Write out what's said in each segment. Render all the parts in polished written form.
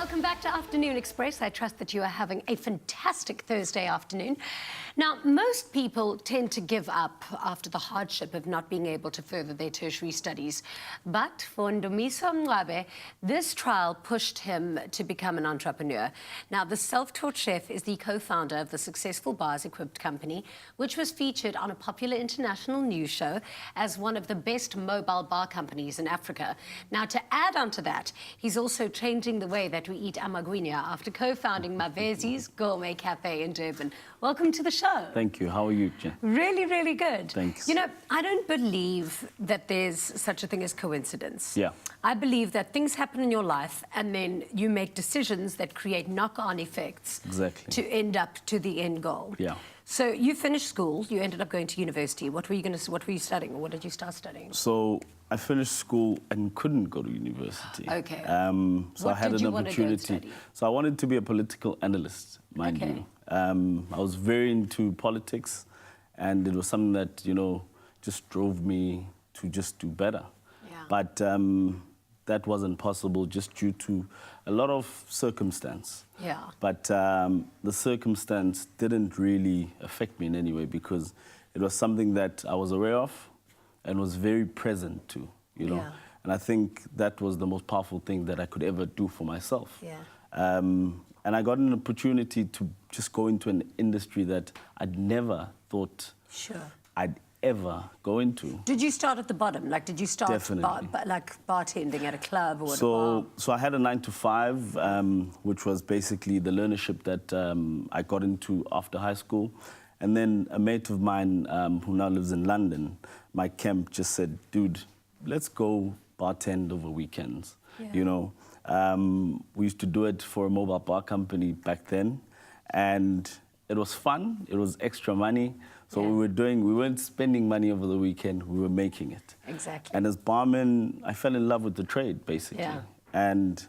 Welcome back to Afternoon Express. I trust that you are having a fantastic Thursday afternoon. Now, most people tend to give up after the hardship of not being able to further their tertiary studies. But for Ndumiso Mncwabe, this trial pushed him to become an entrepreneur. Now, the self-taught chef is the co-founder of the successful Bars Equipped company, which was featured on a popular international news show as one of the best mobile bar companies in Africa. Now, to add on to that, he's also changing the way that we eat magwyina after co-founding Mavezi's gourmet café in Durban. Welcome to the show. Thank you. How are you, Jen? Really, really good. Thanks. You know, I don't believe that there's such a thing as coincidence. Yeah. I believe that things happen in your life and then you make decisions that create knock-on effects. Exactly. To end up to the end goal. Yeah. So you finished school, you ended up going to university. What were you studying, or what did you start studying? So I finished school and couldn't go to university. Okay. So I had an opportunity. So I wanted to be a political analyst, mind you. I was very into politics, and it was something that, you know, just drove me to just do better. Yeah. But that wasn't possible just due to a lot of circumstance. Yeah. But the circumstance didn't really affect me in any way, because it was something that I was aware of and was very present to, you know. Yeah. And I think that was the most powerful thing that I could ever do for myself. Yeah. And I got an opportunity to just go into an industry that I'd never thought I'd ever go into. Did you start at the bottom? Like, did you start like bartending at a club or at a bar? So I had a 9-to-5, which was basically the learnership that I got into after high school. And then a mate of mine who now lives in London, Mike Kemp, just said, dude, let's go bartend over weekends, you know. We used to do it for a mobile bar company back then, and it was fun. It was extra money. So we weren't spending money over the weekend, we were making it. Exactly. And as barman, I fell in love with the trade, basically. Yeah. And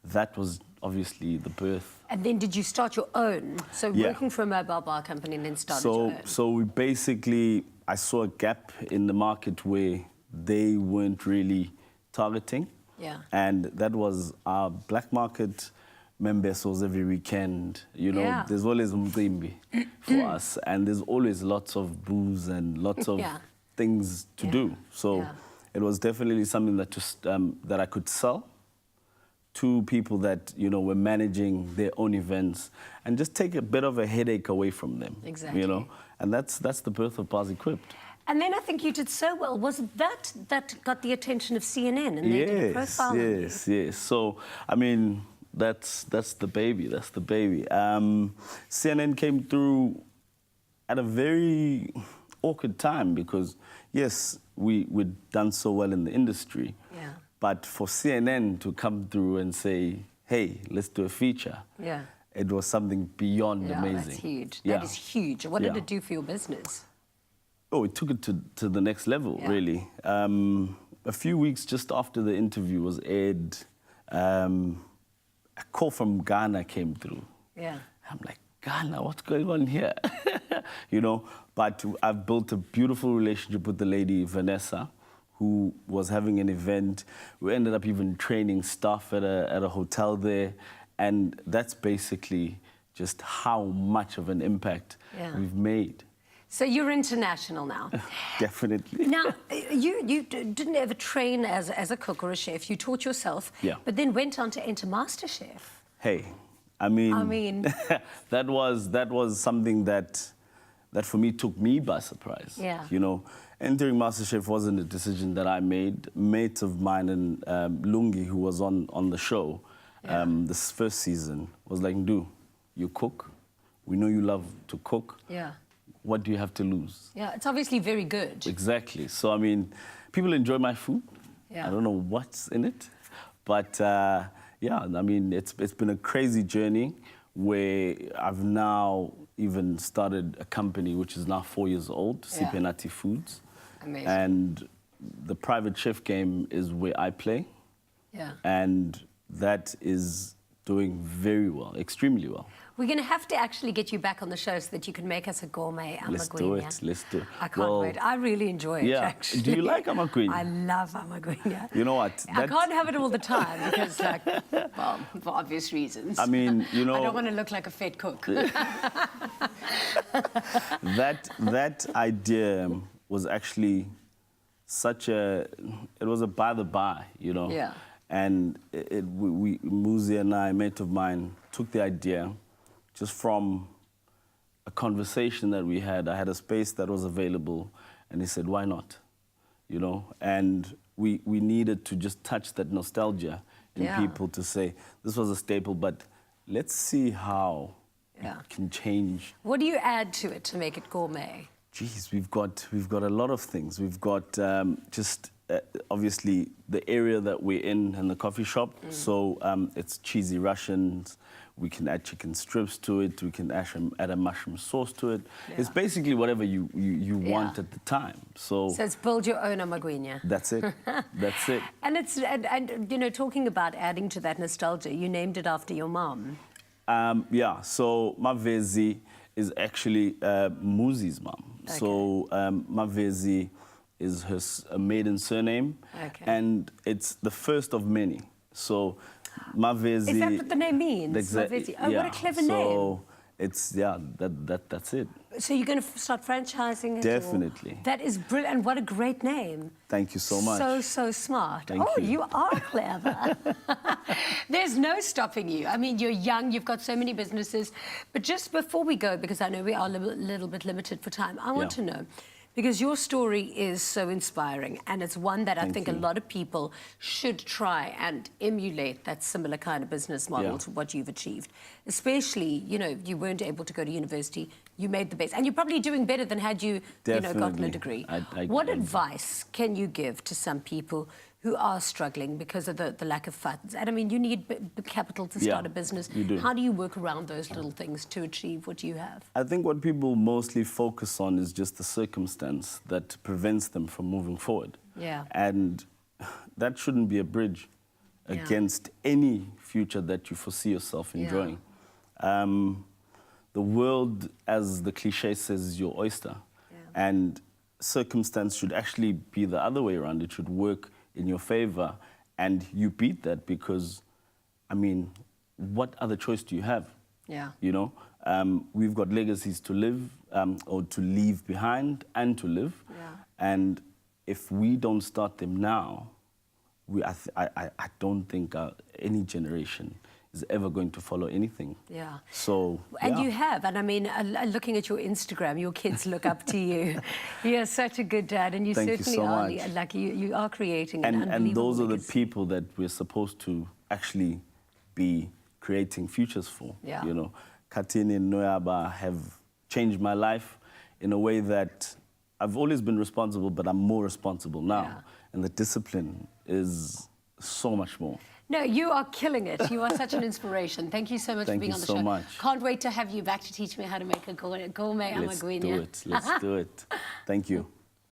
that was obviously the birth. And then did you start your own? So working for a mobile bar company and then started your own? So we basically, I saw a gap in the market where they weren't really targeting. Yeah. And that was our black market members every weekend. You know, there's always umcimbi for us, and there's always lots of booze and lots of things to do. So it was definitely something that just that I could sell to people that, you know, were managing their own events and just take a bit of a headache away from them. Exactly. You know, and that's the birth of Bars Equipped. And then I think you did so well. Was that got the attention of CNN and they did a profile on you? Yes. So, I mean, that's the baby. That's the baby. CNN came through at a very awkward time because, yes, we'd done so well in the industry. Yeah. But for CNN to come through and say, hey, let's do a feature. Yeah. It was something beyond amazing. That's huge. That is huge. What did it do for your business? Oh, it took it to the next level, really. A few weeks just after the interview was aired, a call from Ghana came through. Yeah. I'm like, Ghana, what's going on here? You know, but I've built a beautiful relationship with the lady, Vanessa, who was having an event. We ended up even training staff at a hotel there. And that's basically just how much of an impact we've made. So you're international now. Definitely. Now, you didn't ever train as a cook or a chef. You taught yourself, but then went on to enter MasterChef. Hey, I mean that was something that for me took me by surprise. Yeah. You know, entering MasterChef wasn't a decision that I made. Mates of mine and Lungi, who was on the show this first season, was like, Ndu, you cook. We know you love to cook. Yeah. What do you have to lose? Yeah, it's obviously very good. Exactly. So, I mean, people enjoy my food. Yeah. I don't know what's in it. But, yeah, I mean, it's been a crazy journey where I've now even started a company which is now 4 years old, Siphenathi Foods. Amazing. And the private chef game is where I play. Yeah. And that is doing very well, extremely well. We're going to have to actually get you back on the show so that you can make us a gourmet magwyina. Let's do it. I can't wait. I really enjoy it, actually. Do you like magwyina? I love magwyina. You know what? I can't have it all the time because, like, well, for obvious reasons. I mean, you know... I don't want to look like a fat cook. that idea was actually it was a by the by, you know? Yeah. And Muzi and I, a mate of mine, took the idea just from a conversation that we had. I had a space that was available, and he said, why not? You know? And we needed to just touch that nostalgia in people to say, this was a staple, but let's see how it can change. What do you add to it to make it gourmet? Geez, we've got a lot of things. We've got obviously the area that we're in and the coffee shop. So it's cheesy Russians. We can add chicken strips to it. We can add a mushroom sauce to it. Yeah. It's basically whatever you want at the time. So it's build your own magwyina. That's it. That's it. And you know, talking about adding to that nostalgia, you named it after your mom. Yeah. So Mavezi is actually Muzi's mom. Okay. So Mavezi is her maiden surname, and it's the first of many. So Mavezi... Is that what the name means? Mavezi. Oh, what a clever name. So it's, that's it. So you're going to start franchising it? Definitely. That is brilliant. And what a great name. Thank you so much. So smart. Thank you. You are clever. There's no stopping you. I mean, you're young, you've got so many businesses. But just before we go, because I know we are a little bit limited for time, I want to know, because your story is so inspiring, and it's one that I think a lot of people should try and emulate, that similar kind of business model to what you've achieved. Especially, you know, you weren't able to go to university, you made the base, and you're probably doing better than had you, you know, gotten a degree. What advice can you give to some people who are struggling because of the lack of funds? And I mean, you need capital to start a business. You do. How do you work around those little things to achieve what you have? I think what people mostly focus on is just the circumstance that prevents them from moving forward. Yeah. And that shouldn't be a bridge against any future that you foresee yourself enjoying. The world, as the cliche says, is your oyster. And circumstance should actually be the other way around. It should work in your favor, and you beat that because, I mean, what other choice do you have? Yeah. You know, we've got legacies to live, or to leave behind and to live. Yeah. And if we don't start them now, I don't think any generation is ever going to follow anything. Yeah. So, and you have, and I mean, looking at your Instagram, your kids look up to you. You're such a good dad, and you certainly are. Like you are creating an unbelievable and those are the legacy. people that we're supposed to actually be creating futures for. Yeah. You know, Katini and Noyaba have changed my life in a way that I've always been responsible, but I'm more responsible now. Yeah. And the discipline is so much more. No, you are killing it. You are such an inspiration. Thank you so much for being on the show. Thank you so much. Can't wait to have you back to teach me how to make a gourmet magwyina. Let's do it. Let's do it. Thank you.